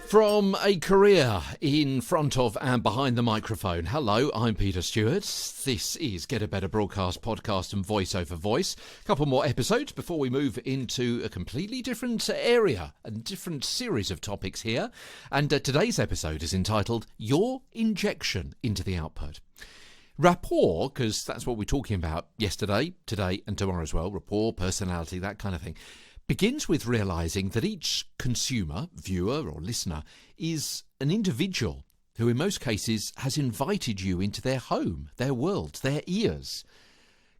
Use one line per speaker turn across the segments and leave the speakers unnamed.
From a career in front of and behind the microphone, hello, I'm Peter Stewart. This is Get a Better Broadcast podcast and voice over voice. A couple more episodes before we move into a completely different area, a different series of topics here. And today's episode is entitled Your Injection Into the Output. Rapport, because that's what we're talking about yesterday, today and tomorrow as well, rapport, personality, that kind of thing, begins with realising that each consumer, viewer or listener is an individual who in most cases has invited you into their home, their world, their ears.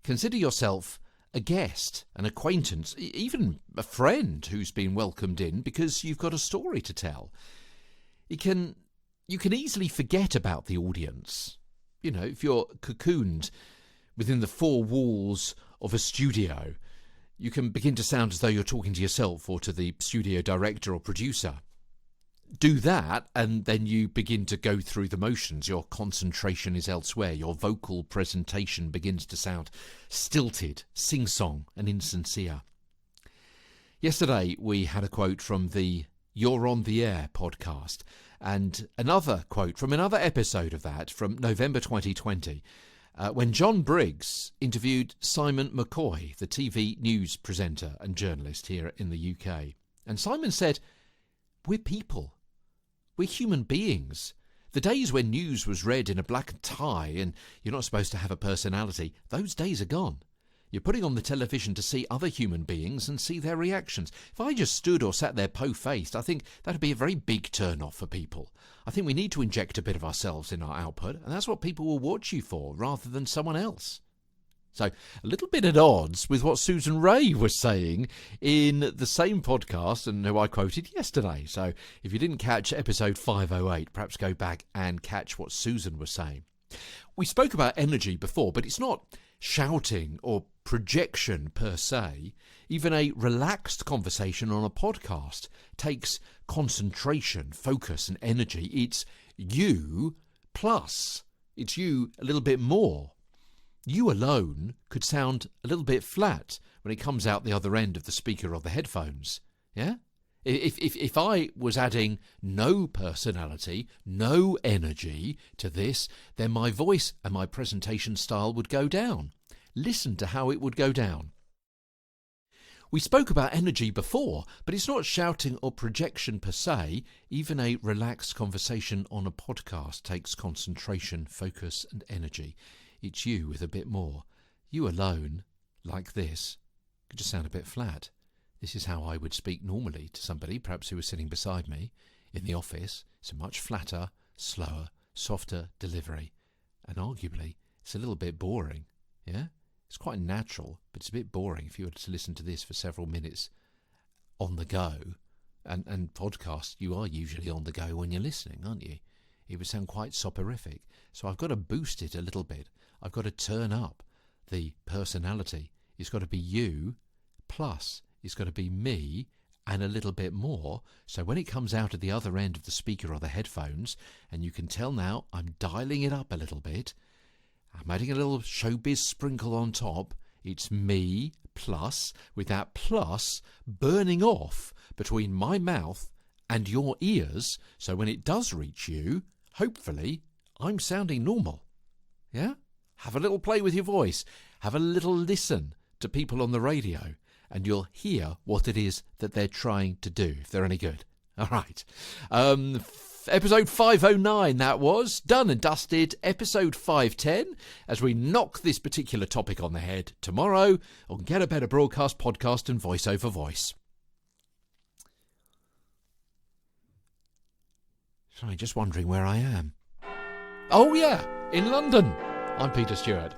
Consider yourself a guest, an acquaintance, even a friend who's been welcomed in because you've got a story to tell. You can easily forget about the audience. You know, if you're cocooned within the four walls of a studio, you can begin to sound as though you're talking to yourself or to the studio director or producer. Do that, and then you begin to go through the motions. Your concentration is elsewhere. Your vocal presentation begins to sound stilted, singsong, and insincere. Yesterday, we had a quote from the You're on the Air podcast, and another quote from another episode of that from November 2020. When John Briggs interviewed Simon McCoy, the TV news presenter and journalist here in the UK. And Simon said, "We're people. We're human beings. The days when news was read in a black tie and you're not supposed to have a personality, those days are gone. You're putting on the television to see other human beings and see their reactions. If I just stood or sat there po-faced, I think that'd be a very big turn-off for people. I think we need to inject a bit of ourselves in our output, and that's what people will watch you for, rather than someone else." So, a little bit at odds with what Susan Ray was saying in the same podcast and who I quoted yesterday. So, if you didn't catch episode 508, perhaps go back and catch what Susan was saying. We spoke about energy before, but it's not shouting or projection per se. Even a relaxed conversation on a podcast takes concentration, focus and energy. It's you plus. It's you a little bit more. You alone could sound a little bit flat when it comes out the other end of the speaker or the headphones. Yeah? If I was adding no personality, no energy to this, then my voice and my presentation style would go down. Listen to how it would go down. We spoke about energy before, but it's not shouting or projection per se. Even a relaxed conversation on a podcast takes concentration, focus and energy. It's you with a bit more. You alone, like this, could just sound a bit flat. This is how I would speak normally to somebody, perhaps who was sitting beside me in the office. It's a much flatter, slower, softer delivery. And arguably, it's a little bit boring. Yeah? It's quite natural, but it's a bit boring if you were to listen to this for several minutes on the go. And podcast, you are usually on the go when you're listening, aren't you? It would sound quite soporific. So I've got to boost it a little bit. I've got to turn up the personality. It's got to be you, plus it's got to be me and a little bit more. So when it comes out at the other end of the speaker or the headphones, and you can tell now I'm dialing it up a little bit, I'm adding a little showbiz sprinkle on top. It's me plus, with that plus burning off between my mouth and your ears. So when it does reach you, hopefully, I'm sounding normal. Yeah? Have a little play with your voice. Have a little listen to people on the radio, and you'll hear what it is that they're trying to do, if they're any good. All right. Episode 509, that was. Done and dusted. Episode 510, as we knock this particular topic on the head tomorrow on Get a Better Broadcast podcast and voice over voice. Sorry, just wondering where I am. Oh, yeah, in London. I'm Peter Stewart.